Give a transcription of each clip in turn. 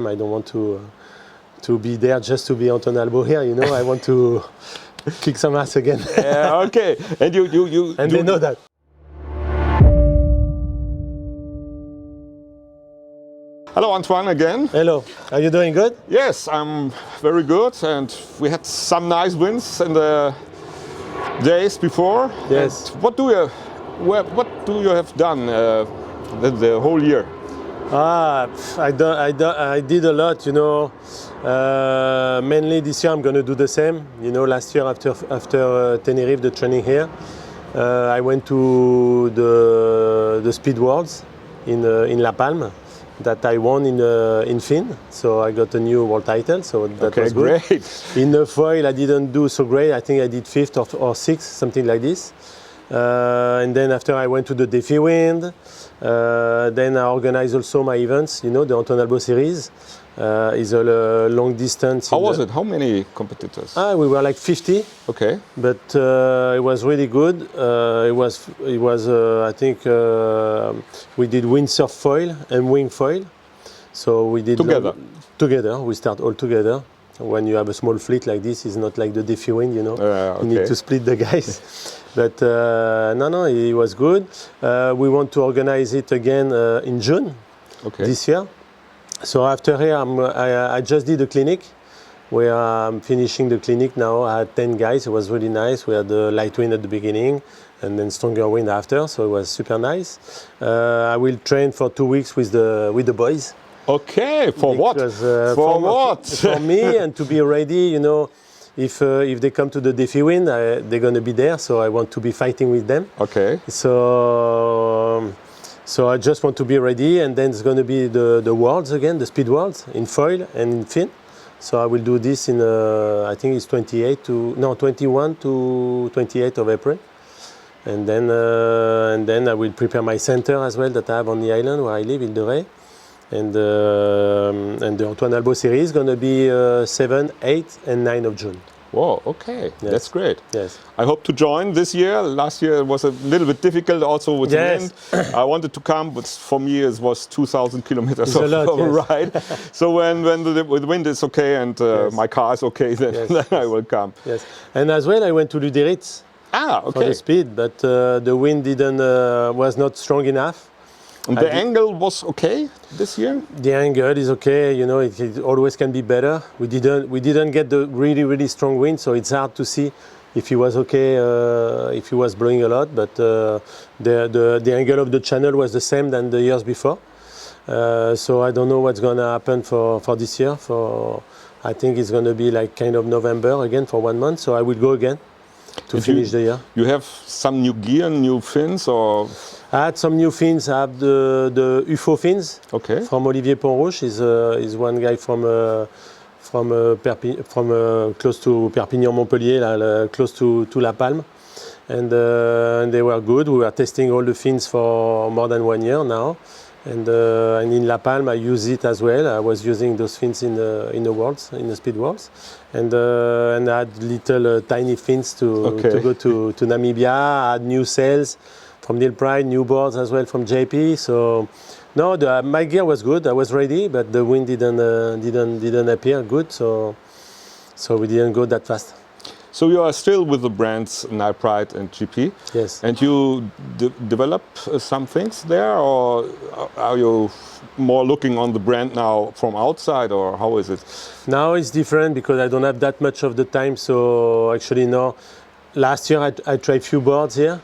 I don't want to be there just to be Antoine Albeau here, you know. I want to kick some ass again. Yeah, okay. And you and they know that. Hello, Antoine again. Hello. Are you doing good? Yes, I'm very good, and we had some nice winds in the days before. Yes. And what do you have done the whole year? I did a lot, you know. Mainly this year I'm going to do the same. You know, last year after Tenerife, the training here, I went to the Speed Worlds in La Palma that I won in Finn. So I got a new world title, so that was good. Great. In the foil I didn't do so great. I think I did 5th or 6th, something like this. And then after I went to the Zephir Wind. Then I organize also my events, you know, the Antoine Albeau series is a long distance. How was it? How many competitors? We were like 50. Okay. But it was really good. It was I think we did windsurf foil and wingfoil. So we did together. We start all together. When you have a small fleet like this, it's not like the Zephir Wind, you know. Okay. You need to split the guys. But no, it was good. We want to organize it again in June this year. So after here, I just did a clinic where I'm finishing the clinic now. I had 10 guys. It was really nice. We had the light wind at the beginning and then stronger wind after. So it was super nice. I will train for 2 weeks with the boys. Okay, for what? For me, and to be ready, you know, if they come to the Zephir Wind, they're going to be there, so I want to be fighting with them. Okay. So I just want to be ready, and then it's going to be the Worlds again, the Speed Worlds, in foil and in fin. So I will do this in, I think it's 21 to 28 of April. And then I will prepare my center as well that I have on the island where I live, in Ré. And the Antoine Albeau series is going to be 7, 8, and 9 of June. Whoa, okay, yes. That's great. Yes. I hope to join this year. Last year it was a little bit difficult also with the wind. I wanted to come, but for me it was 2,000 kilometers of a ride. So when the wind is okay and my car is okay, then I will come. Yes, and as well I went to Luderitz for the speed, but the wind was not strong enough. And the angle was okay this year? The angle is okay, you know, it always can be better. We didn't get the really strong wind, so it's hard to see if he was okay, if he was blowing a lot, but the angle of the channel was the same than the years before. So I don't know what's going to happen for this year. I think it's going to be like kind of November again for 1 month, so I will go again to finish the year. You have some new gear, new fins, or? I had some new fins. I have the UFO fins from Olivier Ponrouche. He's one guy from close to Perpignan, Montpellier, close to La Palme, and they were good. We were testing all the fins for more than 1 year now, and in La Palme I use it as well. I was using those fins in the Worlds, in the Speed Worlds, and I had little tiny fins to go to Namibia. I had new sails from Neil Pride, new boards as well from JP. So no, my gear was good. I was ready, but the wind didn't appear good. So we didn't go that fast. So you are still with the brands Neil Pride and GP. Yes. And you develop some things there, or are you more looking on the brand now from outside, or how is it? Now it's different because I don't have that much of the time. So actually no. Last year I tried few boards here.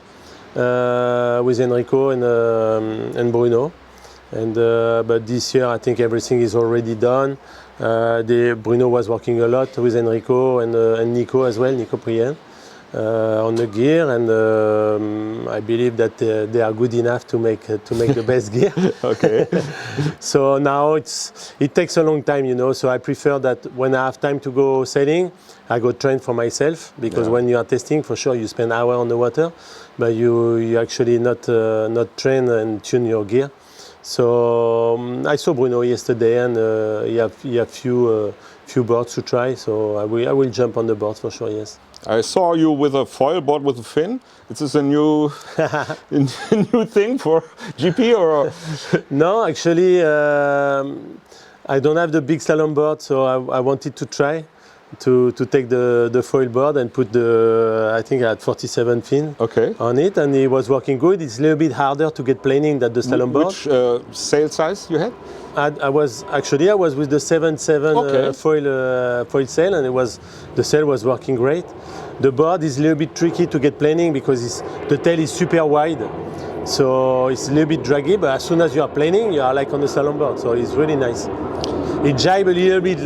With Enrico and Bruno, but this year I think everything is already done. Bruno was working a lot with Enrico and Nico as well, Nico Prien, on the gear, and I believe that they are good enough to make the best gear. Okay. So now it takes a long time, you know. So I prefer that when I have time to go sailing, I go train for myself, because when you are testing, for sure you spend an hour on the water, but you actually not train and tune your gear. So I saw Bruno yesterday, and he have few boards to try. So I will jump on the board for sure. Yes. I saw you with a foil board with a fin. Is this a new thing for GP, or? No, actually, I don't have the big slalom board, so I wanted to try to take the foil board and put I think I had 47 fin on it, and it was working good. It's a little bit harder to get planing than the slalom board. Which sail size you had? I was with the 7.7 foil sail, and the sail was working great. The board is a little bit tricky to get planing because the tail is super wide, so it's a little bit draggy. But as soon as you are planing, you are like on the slalom board, so it's really nice. It jibe a little bit,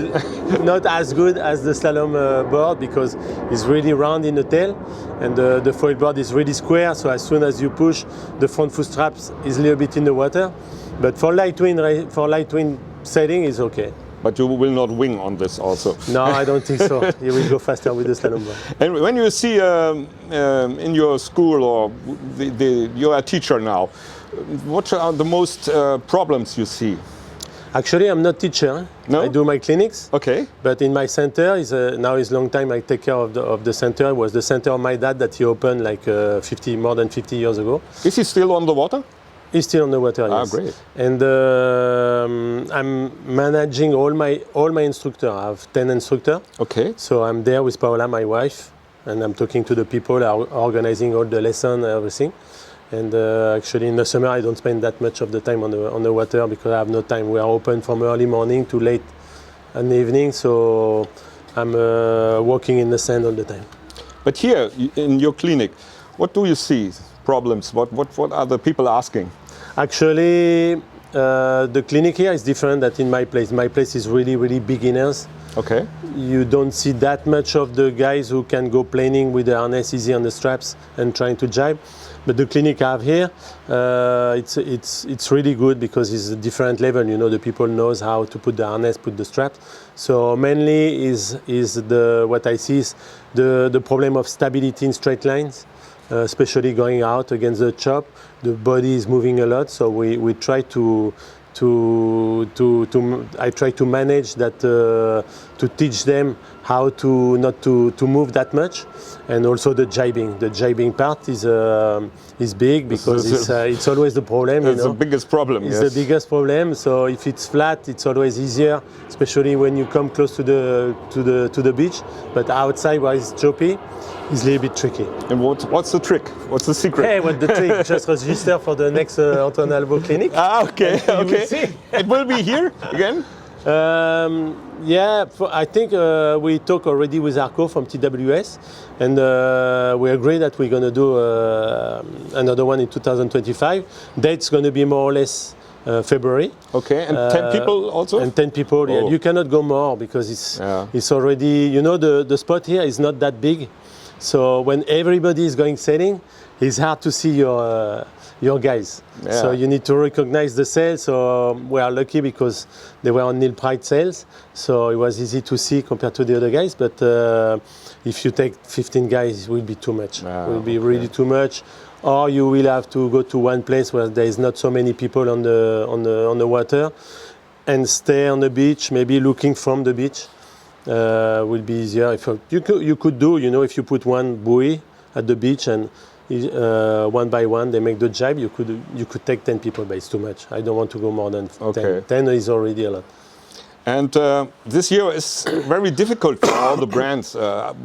not as good as the slalom board because it's really round in the tail, and the foil board is really square. So as soon as you push, the front foot straps is a little bit in the water. But for light wind sailing is okay. But you will not wing on this also? No, I don't think so. You will go faster with the slalom board. And when you see in your school, or you're a teacher now, what are the most problems you see? Actually, I'm not teacher. No? I do my clinics. Okay. But in my center, now is long time I take care of the center. It was the center of my dad that he opened like more than 50 years ago. Is he still on the water? He's still on the water, yes. Great. And I'm managing all my instructors. I have 10 instructors. Okay. So I'm there with Paola, my wife, and I'm talking to the people, organizing all the lessons, everything. And actually in the summer I don't spend that much of the time on the water because I have no time. We are open from early morning to late in the evening, so I'm walking in the sand all the time. But here in your clinic, what do you see? Problems? What are the people asking? Actually, the clinic here is different than in my place. My place is really beginners. Okay. You don't see that much of the guys who can go planing with the harness easy on the straps and trying to jibe. But the clinic I have here, it's really good because it's a different level. You know, the people knows how to put the harness, put the straps. So mainly what I see is the problem of stability in straight lines. Especially going out against the chop, the body is moving a lot. So we try I try to manage that, to teach them how to not to move that much, and also the jibing. The jibing part is big because it's always the problem. It's the biggest problem. It's the biggest problem. So if it's flat, it's always easier, especially when you come close to the beach. But outside, where it's choppy, it's a little bit tricky. And what's the trick? What's the secret? Hey, what's the trick? Just register for the next Antoine Albeau clinic. Okay, okay. It will be here again? Yeah, I think we talked already with Arco from TWS, and we agree that we're going to do another one in 2025. Date's going to be more or less February. Okay, and 10 people also? And 10 people, yeah. You cannot go more because it's already, you know, the spot here is not that big. So when everybody is going sailing, it's hard to see your guys. Yeah. So you need to recognize the sails. So we are lucky because they were on Neil Pride sails. So it was easy to see compared to the other guys. But if you take 15 guys, it will be too much. It will be really too much. Or you will have to go to one place where there is not so many people on the water and stay on the beach, maybe looking from the beach. Will be easier. If you could do, you know, if you put one buoy at the beach and one by one they make the jibe, you could take 10 people, but it's too much. I don't want to go more than 10. 10 is already a lot. And this year is very difficult for all the brands.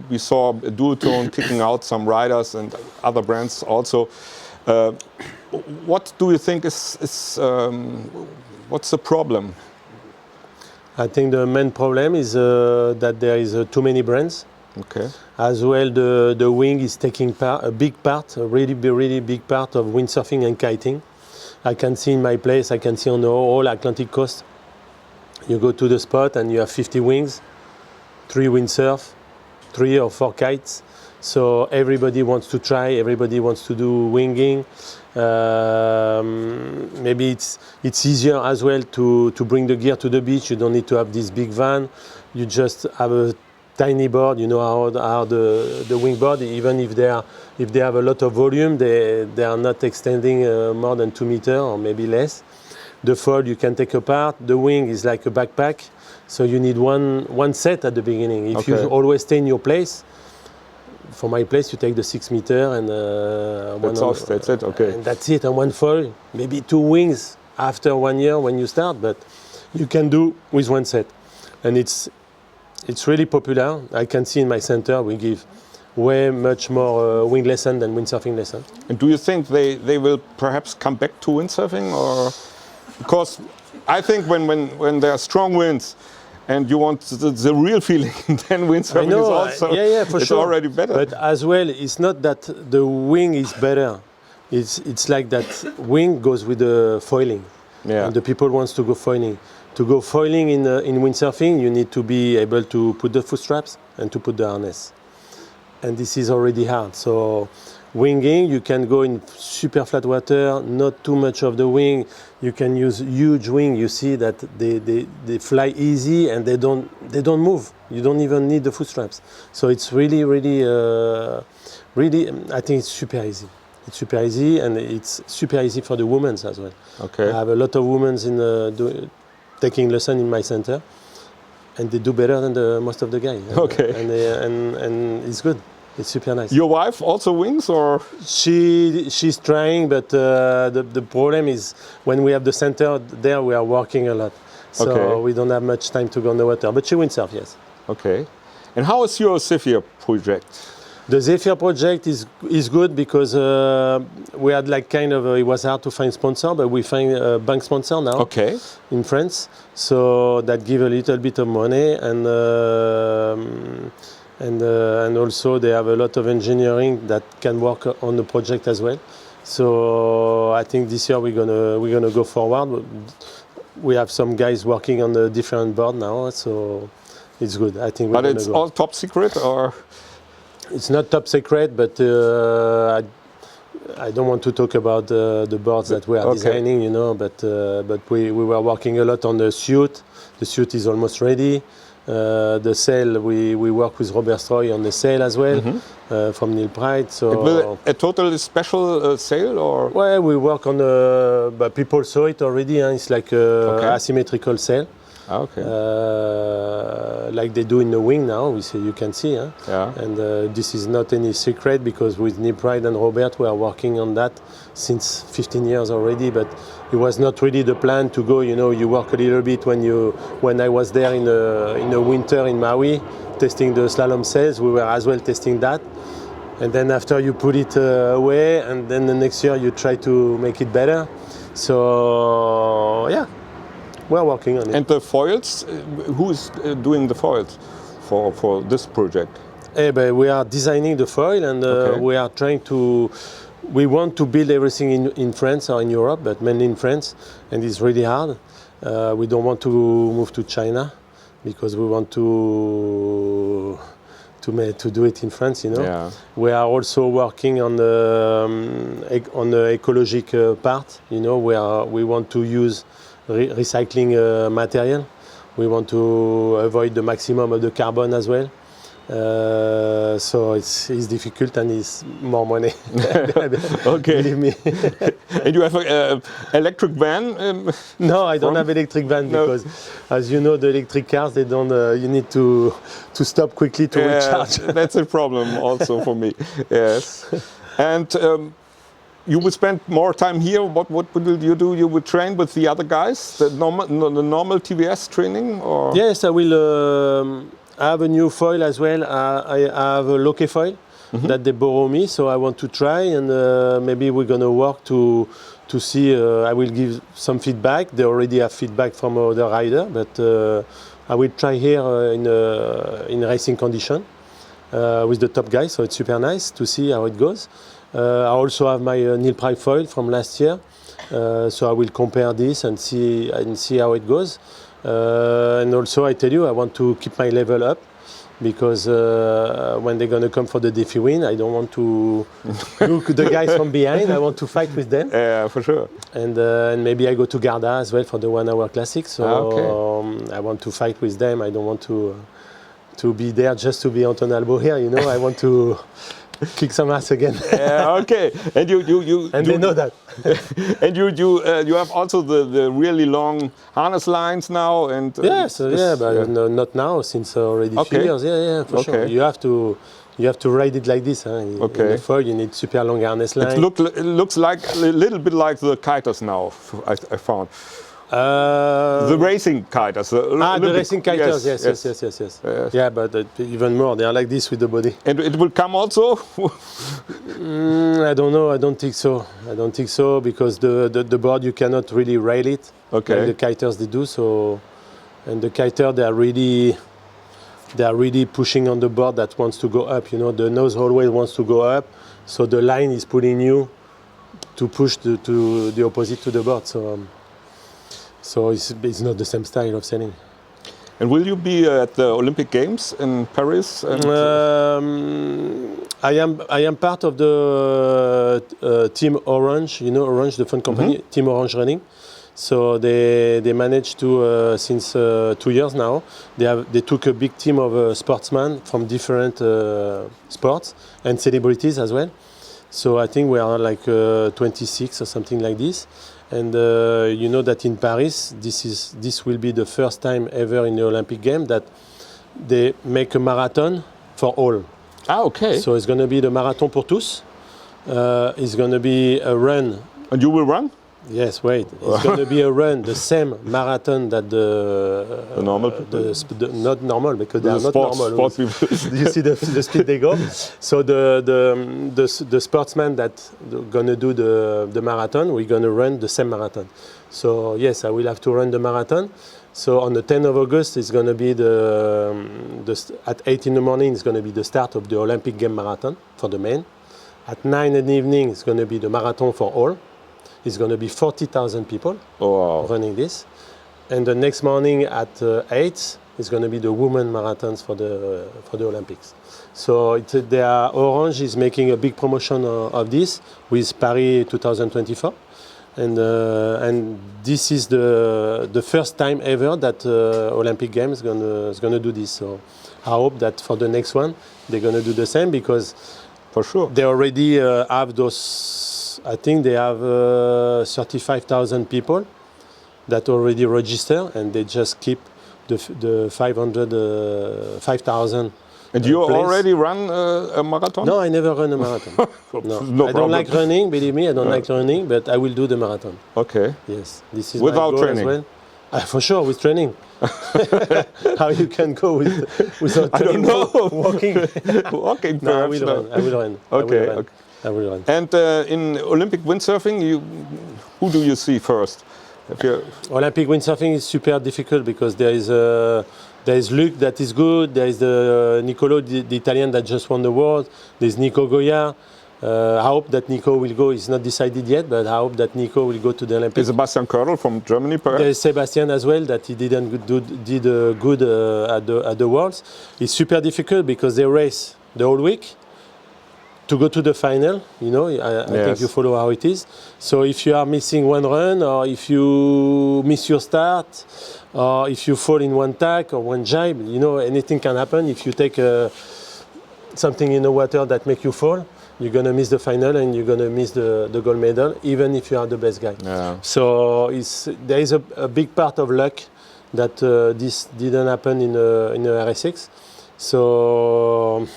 We saw Duotone kicking out some riders and other brands also. What do you think is what's the problem? I think the main problem is that there is too many brands. Okay. As well, the wing is taking a big part, a really big part of windsurfing and kiting. I can see in my place, I can see on the whole Atlantic coast. You go to the spot and you have 50 wings, 3 windsurf, 3 or 4 kites. So everybody wants to try, everybody wants to do winging. Maybe it's easier as well to bring the gear to the beach. You don't need to have this big van. You just have a tiny board. You know how the wing board, even if they have a lot of volume, they are not extending more than 2 meters or maybe less. The foil you can take apart. The wing is like a backpack, so you need one set at the beginning. If you always stay in your place. For my place, you take the 6 meter and that's it. Okay. And that's it. And one foil, maybe 2 wings after 1 year when you start. But you can do with one set. And it's really popular. I can see in my center we give way much more wing lesson than windsurfing lesson. And do you think they will perhaps come back to windsurfing? Or because I think when there are strong winds and you want the real feeling, then windsurfing is also for it's sure. already better. But as well, it's not that the wing is better. It's like that wing goes with the foiling. Yeah. And the people wants to go foiling. To go foiling in windsurfing, you need to be able to put the foot straps and to put the harness. And this is already hard. So winging, you can go in super flat water, not too much of the wing. You can use huge wing. You see that they fly easy and they don't move. You don't even need the foot straps. So it's really, I think it's super easy. It's super easy, and it's super easy for the women as well. Okay. I have a lot of women taking lesson in my center, and they do better than most of the guys. Okay. And it's good. It's super nice. Your wife also wings, or? She's trying, but the problem is when we have the center there, we are working a lot. So we don't have much time to go on the water. But she windsurf, yes. Okay. And how is your Zephir project? The Zephir project is good because we had like it was hard to find sponsor, but we find a bank sponsor now in France. So that give a little bit of money, and also they have a lot of engineering that can work on the project as well. So I think this year we're gonna go forward. We have some guys working on a different board now, so it's good. I think. But it's all top secret, or? It's not top secret, but I don't want to talk about the boards that we are designing, you know. But we were working a lot on the suit. The suit is almost ready. The sail, we work with Robert Stroy on the sail as well, from Neil Pride. So it will a totally special sail, or? Well, we work on but people saw it already. It's like asymmetrical sail. Like they do in the wing now, you can see. And this is not any secret, because with Neil Pride and Robert we are working on that since 15 years already, but it was not really the plan to go, you know, you work a little bit when I was there in the winter in Maui testing the slalom sails, we were as well testing that. And then after you put it away, and then the next year you try to make it better. So yeah. We're working on it. And the foils, who is doing the foils for this project? But we are designing the foil, and we are we want to build everything in France or in Europe, but mainly in France, and it's really hard. We don't want to move to China because we want to do it in France, you know. Yeah. We are also working on the ecologic part, you know, where we want to use recycling material. We want to avoid the maximum of the carbon as well. So it's difficult, and it's more money. Okay. Believe me. And you have an electric van? No, I don't have electric van because, as you know, the electric cars, they don't. You need to stop quickly to recharge. That's a problem also for me. Yes. And you would spend more time here. What will you do? You would train with the other guys, the normal TVS training, or? Yes, I will. I have a new foil as well. I have a loke foil that they borrow me, so I want to try, and maybe we're gonna work to see. I will give some feedback. They already have feedback from other rider, but I will try here in racing condition with the top guys. So it's super nice to see how it goes. I also have my Neil Pride foil from last year, so I will compare this and see how it goes. And also, I tell you, I want to keep my level up, because when they're going to come for the Defi win, I don't want to look the guys from behind. I want to fight with them. Yeah, for sure. And maybe I go to Garda as well for the 1 hour classic. So I want to fight with them. I don't want to be there just to be Antoine Albeau here. You know, I want to kick some ass again. Yeah, okay. And they know that. And you have also the really long harness lines now, and yes, but no, not now, since already few years. Yeah, for sure. You have to ride it like this. In the foil, you need super long harness line. It looks like a little bit like the kiters now. I found. The racing kiters. The racing kiters, yes. Yeah, but even more, they are like this with the body. And it will come also? I don't know, I don't think so, because the board, you cannot really rail it. Okay. Like the kiters, they do, so... And the kiter, they are really pushing on the board that wants to go up, the nose always wants to go up, so the line is pulling you to push to the opposite to the board, so it's not the same style of sailing. And will you be at the Olympic Games in Paris? And I am part of the Team Orange, Orange, the fun company, Team Orange Running. So they managed to, since 2 years now, they took a big team of sportsmen from different sports and celebrities as well. So I think we are like 26 or something like this. And you know that in Paris, this will be the first time ever in the Olympic game that they make a marathon for all. Ah, okay. So it's going to be the marathon pour tous. It's going to be a run. And you will run? Yes, wait. It's going to be a run, the same marathon that the normal people? Not normal, because they are not normal. Sports people. You see the speed they go. So the sportsmen that are going to do the marathon, we're going to run the same marathon. So yes, I will have to run the marathon. So on the 10th of August, it's going to be at 8 in the morning, it's going to be the start of the Olympic game marathon for the men. At 9 in the evening, it's going to be the marathon for all. It's going to be 40,000 people running this. And the next morning at 8, it's going to be the women marathons for the Olympics. So Orange is making a big promotion of this with Paris 2024. And this is the first time ever that Olympic Games is going to do this. So I hope that for the next one, they're going to do the same, because for sure they already have those. I think they have 35,000 people that already register, and they just keep the 5,000. And you already run a marathon? No, I never run a marathon. No, I don't like running. Believe me, I don't like running, but I will do the marathon. Okay. Yes, this is without my goal training. As well. For sure, with training. How you can go without training? I don't know. Walking. Walking. No, I will run. Okay. I will run. And in Olympic windsurfing, who do you see first? Olympic windsurfing is super difficult, because there is Luc that is good. There is Nicolo, the Italian that just won the world. There's Nico Goya. I hope that Nico will go. It's not decided yet, but I hope that Nico will go to the Olympics. Is Sebastian Körl from Germany, perhaps? There's Sebastian as well, that he did good at the Worlds. It's super difficult because they race the whole week to go to the final. I think you follow how it is. So if you are missing one run, or if you miss your start, or if you fall in one tack or one jibe, anything can happen. If you take something in the water that make you fall, you're going to miss the final, and you're going to miss the gold medal, even if you are the best guy. Yeah. So there is a big part of luck that this didn't happen in the RSX. So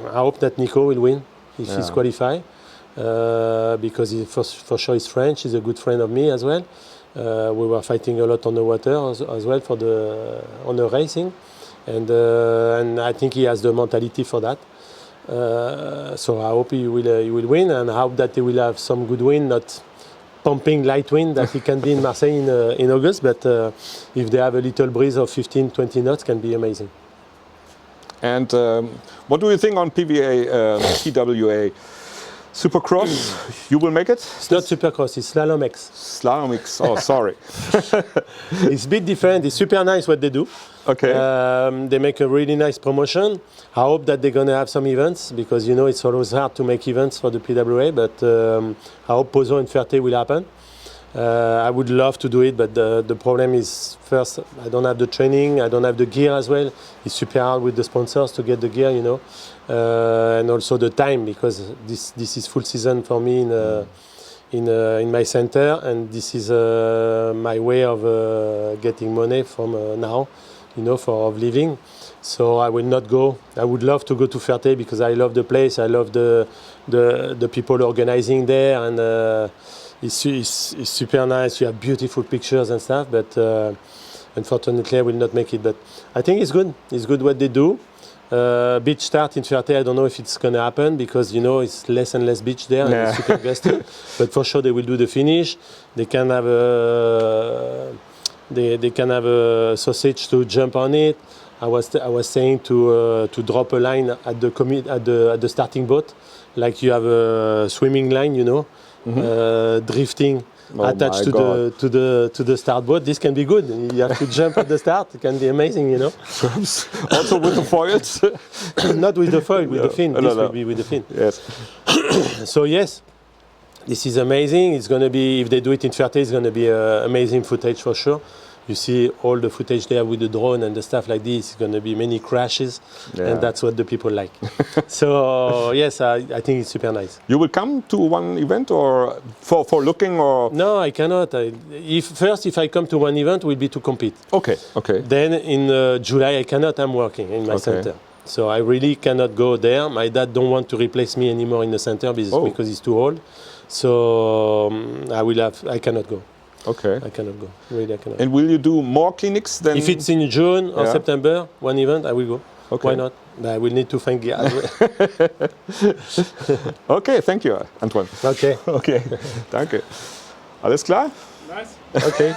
I hope that Nico will win if he's qualified, because for sure he's French. He's a good friend of me as well. We were fighting a lot on the water as well on the racing, and I think he has the mentality for that. So I hope he will win, and I hope that he will have some good wind, not pumping light wind that he can be in Marseille in August, but if they have a little breeze of 15-20 knots, can be amazing. And what do you think on PWA? Supercross, you will make it? It's not Supercross, it's Slalom-X. Slalom-X, oh, sorry. It's a bit different, it's super nice what they do. Okay. They make a really nice promotion. I hope that they're going to have some events, because it's always hard to make events for the PWA, but I hope Pozo and Ferté will happen. I would love to do it, but the problem is, first, I don't have the training, I don't have the gear as well. It's super hard with the sponsors to get the gear, and also the time, because this is full season for me in my center, and this is my way of getting money from now, of living. So I will not go. I would love to go to Ferté, because I love the place, I love the people organizing there, and it's super nice. You have beautiful pictures and stuff, but unfortunately I will not make it. But I think it's good. It's good what they do. Beach start in Ferté, I don't know if it's going to happen because, you know, it's less and less beach there and it's super gusty. But for sure they will do the finish. They can have they can have a sausage to jump on it. I was saying to drop a line at the starting boat, like you have a swimming line, you know, drifting. Attached to the start boat. This can be good. You have to jump at the start. It can be amazing, you know. Also with the foils? Not with the foil, with the fin. This will be with the fin. Yes. So yes, this is amazing. It's going to be, if they do it in Ferté, it's going to be amazing footage for sure. You see all the footage there with the drone and the stuff like this. It's going to be many crashes, and that's what the people like. So yes, I think it's super nice. You will come to one event or for looking or? No, I cannot. If I come to one event, it will be to compete. Okay. Then in July I cannot. I'm working in my center, so I really cannot go there. My dad don't want to replace me anymore in the center because he's too old. So I cannot go. Okay. I cannot go. Really, I cannot. And will you do more clinics then? If it's in June or September, one event, I will go. Okay. Why not? But I will need to find gear. Okay, thank you, Antoine. Okay. Okay, danke. Alles klar? Nice. Okay.